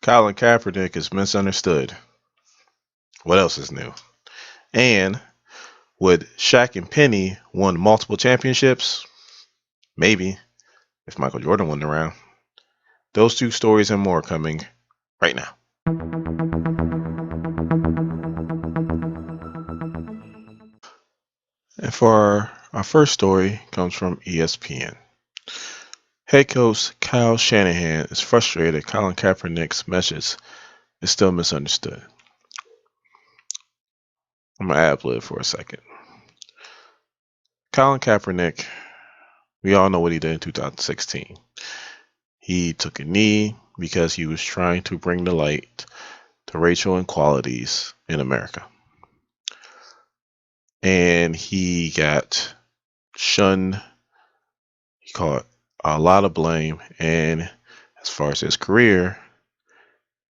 Colin Kaepernick is misunderstood. What else is new? And would Shaq and Penny won multiple championships? Maybe, if Michael Jordan wasn't around. Those two stories and more coming right now. And for our first story comes from ESPN. Head coach Kyle Shanahan is frustrated Colin Kaepernick's message is still misunderstood. I'm going to ad-lib for a second. Colin Kaepernick, we all know what he did in 2016. He took a knee because he was trying to bring the light to racial inequalities in America. And he got shunned. He caught a lot of blame. And as far as his career,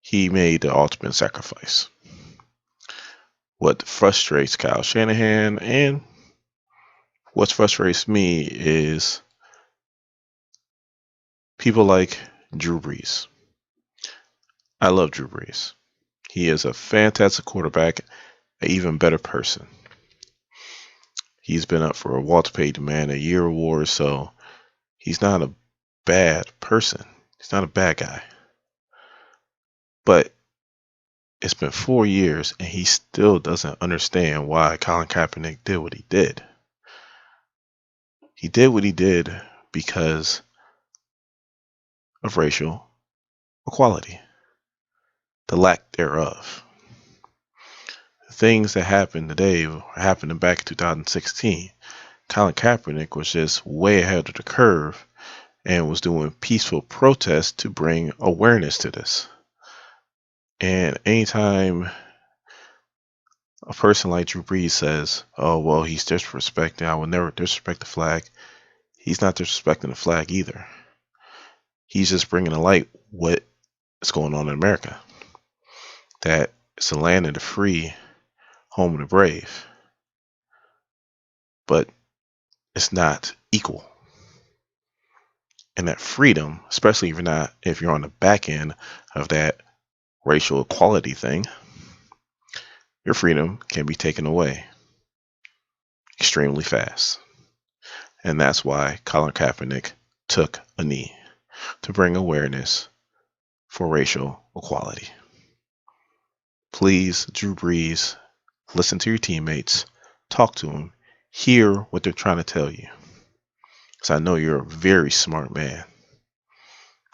he made the ultimate sacrifice. What frustrates Kyle Shanahan and what frustrates me is people like Drew Brees. I love Drew Brees. He is a fantastic quarterback, an even better person. He's been up for a Walter Payton Man a Year award, so he's not a bad person. He's not a bad guy. But it's been 4 years and he still doesn't understand why Colin Kaepernick did what he did. He did what he did because of racial equality, the lack thereof. The things that happened today were happening back in 2016. Colin Kaepernick was just way ahead of the curve and was doing peaceful protests to bring awareness to this. And anytime a person like Drew Brees says, oh, well, he's disrespecting, I will never disrespect the flag, he's not disrespecting the flag either. He's just bringing to light what is going on in America. That it's the land of the free, home of the brave. But it's not equal. And that freedom, especially if you're on the back end of that racial equality thing, your freedom can be taken away extremely fast. And that's why Colin Kaepernick took a knee to bring awareness for racial equality. Please, Drew Brees, listen to your teammates, talk to them, hear what they're trying to tell you. Because I know you're a very smart man.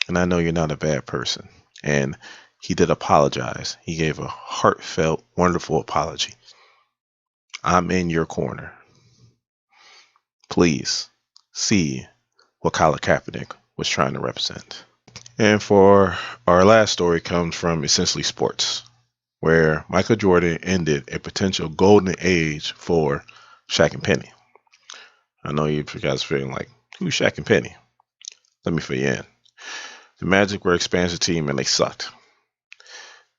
And I know you're not a bad person. And he did apologize. He gave a heartfelt, wonderful apology. I'm in your corner. Please see what Colin Kaepernick was trying to represent. And for our last story comes from Essentially Sports, where Michael Jordan ended a potential golden age for Shaq and Penny. I know you guys are feeling like, who's Shaq and Penny? Let me fill you in. The Magic were expansion team and they sucked.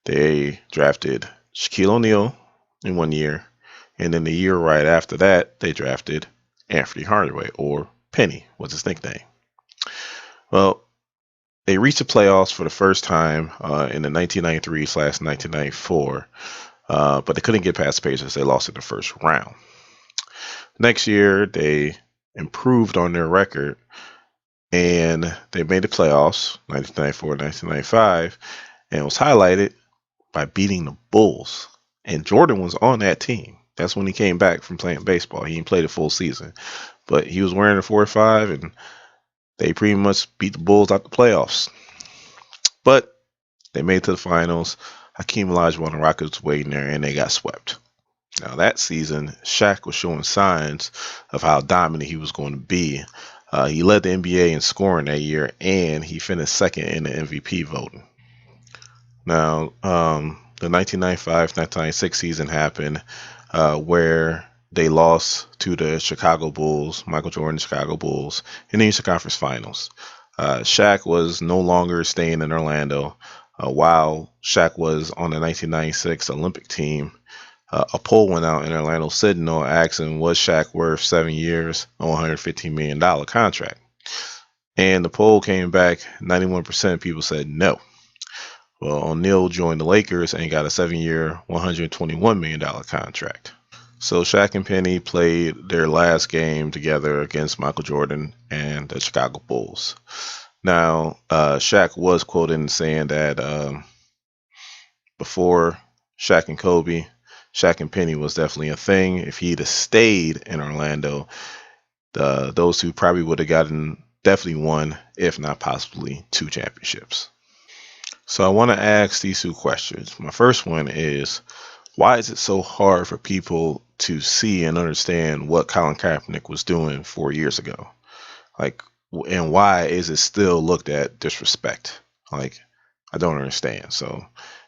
They drafted Shaquille O'Neal in 1 year, and then the year right after that, they drafted Anthony Hardaway, or Penny was his nickname. Well, they reached the playoffs for the first time in the 1993/1994, but they couldn't get past the Pacers. They lost in the first round. Next year, they improved on their record, and they made the playoffs, 1994-1995, and it was highlighted by beating the Bulls. And Jordan was on that team. That's when he came back from playing baseball. He didn't play the full season, but he was wearing a 45, and they pretty much beat the Bulls out the playoffs. But they made it to the finals. Hakeem Olajuwon and the Rockets waiting there, and they got swept. Now that season, Shaq was showing signs of how dominant he was going to be. He led the NBA in scoring that year, and he finished second in the MVP voting. Now, the 1995-1996 season happened where they lost to the Chicago Bulls, Michael Jordan's Chicago Bulls, in the Eastern Conference Finals. Shaq was no longer staying in Orlando. While Shaq was on the 1996 Olympic team, a poll went out in Orlando Sentinel asking, was Shaq worth 7 years on $115 million contract? And the poll came back, 91% of people said no. Well, O'Neal joined the Lakers and got a 7-year, $121 million contract. So Shaq and Penny played their last game together against Michael Jordan and the Chicago Bulls. Now, Shaq was quoted in saying that before Shaq and Kobe, Shaq and Penny was definitely a thing. If he'd have stayed in Orlando, those two probably would have gotten definitely one, if not possibly two championships. So I want to ask these two questions. My first one is, why is it so hard for people to see and understand what Colin Kaepernick was doing 4 years ago? Like, and why is it still looked at disrespect? Like, I don't understand. So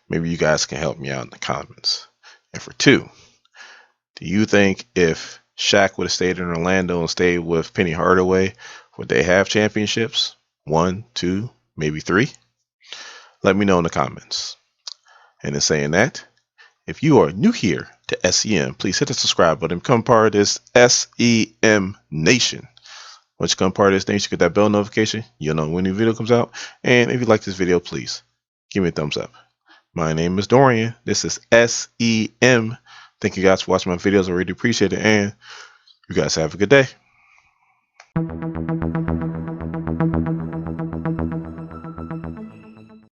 maybe you guys can help me out in the comments. And for two, do you think if Shaq would have stayed in Orlando and stayed with Penny Hardaway, would they have championships? 1, 2, maybe 3? Let me know in the comments. And in saying that, if you are new here to SEM, please hit the subscribe button. Become part of this SEM Nation. Once you become part of this nation, get that bell notification. You'll know when a new video comes out. And if you like this video, please give me a thumbs up. My name is Dorian. This is SEM. Thank you guys for watching my videos. I really appreciate it. And you guys have a good day.